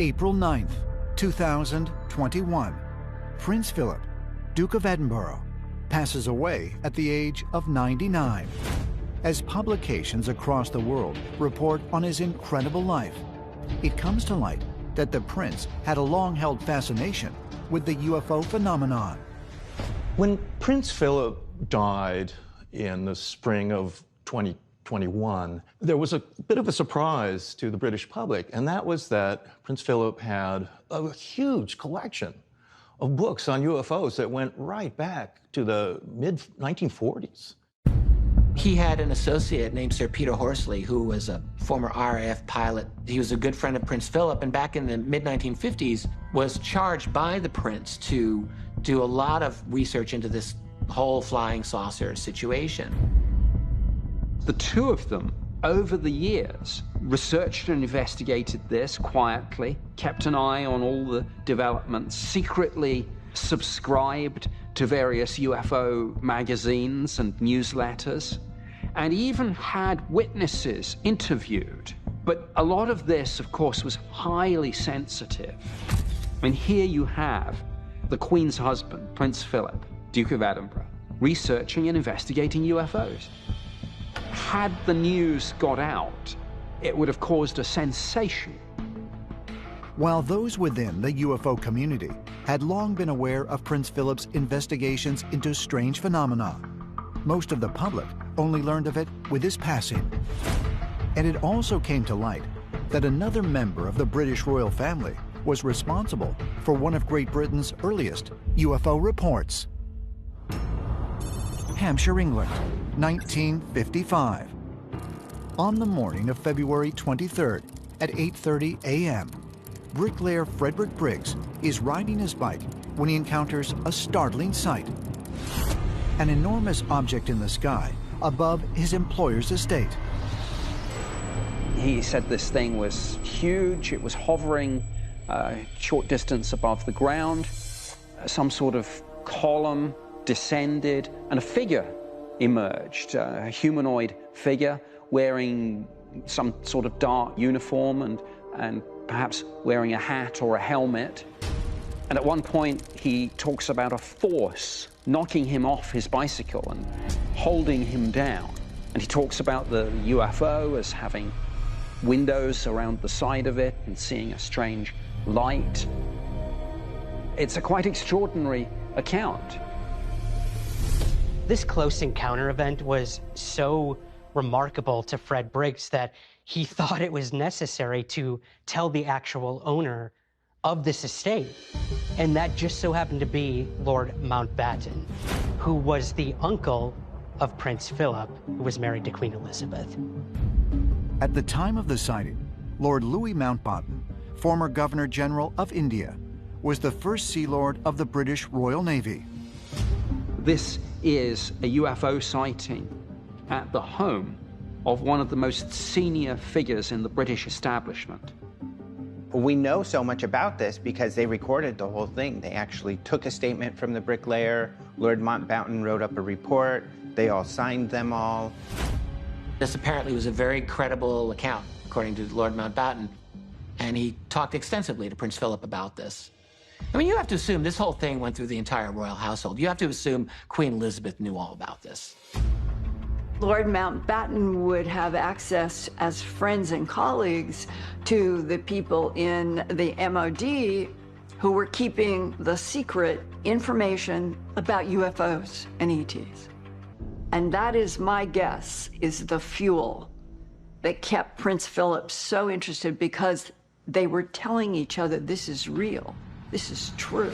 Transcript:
April 9th, 2021, Prince Philip, Duke of Edinburgh, passes away at the age of 99. As publications across the world report on his incredible life, it comes to light that the prince had a long-held fascination with the UFO phenomenon. When Prince Philip died in the spring of 2021, there was a bit of a surprise to the British public, and that was that Prince Philip had a huge collection of books on UFOs that went right back to the mid-1940s. He had an associate named Sir Peter Horsley, who was a former RAF pilot. He was a good friend of Prince Philip, and back in the mid-1950s was charged by the prince to do a lot of research into this whole flying saucer situation. The two of them, over the years, researched and investigated this quietly, kept an eye on all the developments, secretly subscribed to various UFO magazines and newsletters, and even had witnesses interviewed. But a lot of this, of course, was highly sensitive. I mean, here you have the Queen's husband, Prince Philip, Duke of Edinburgh, researching and investigating UFOs. Had the news got out, it would have caused a sensation. While those within the UFO community had long been aware of Prince Philip's investigations into strange phenomena, most of the public only learned of it with his passing. And it also came to light that another member of the British royal family was responsible for one of Great Britain's earliest UFO reports. Hampshire, England, 1955. On the morning of February 23rd at 8:30 a.m., bricklayer Frederick Briggs is riding his bike when he encounters a startling sight. An enormous object in the sky above his employer's estate. He said this thing was huge. It was hovering a short distance above the ground. Some sort of column descended, and a figure emerged, a humanoid figure wearing some sort of dark uniform and perhaps wearing a hat or a helmet. And at one point, he talks about a force knocking him off his bicycle and holding him down. And he talks about the UFO as having windows around the side of it and seeing a strange light. It's a quite extraordinary account. This close encounter event was so remarkable to Fred Briggs that he thought it was necessary to tell the actual owner of this estate. And that just so happened to be Lord Mountbatten, who was the uncle of Prince Philip, who was married to Queen Elizabeth. At the time of the sighting, Lord Louis Mountbatten, former Governor General of India, was the first Sea Lord of the British Royal Navy. This is a UFO sighting at the home of one of the most senior figures in the British establishment. We know so much about this because they recorded the whole thing. They actually took a statement from the bricklayer. Lord Mountbatten wrote up a report. They all signed them all. This apparently was a very credible account, according to Lord Mountbatten, and he talked extensively to Prince Philip about this. I mean, you have to assume this whole thing went through the entire royal household. You have to assume Queen Elizabeth knew all about this. Lord Mountbatten would have access as friends and colleagues to the people in the MOD who were keeping the secret information about UFOs and ETs. And that is my guess, is the fuel that kept Prince Philip so interested, because they were telling each other, this is real, this is true.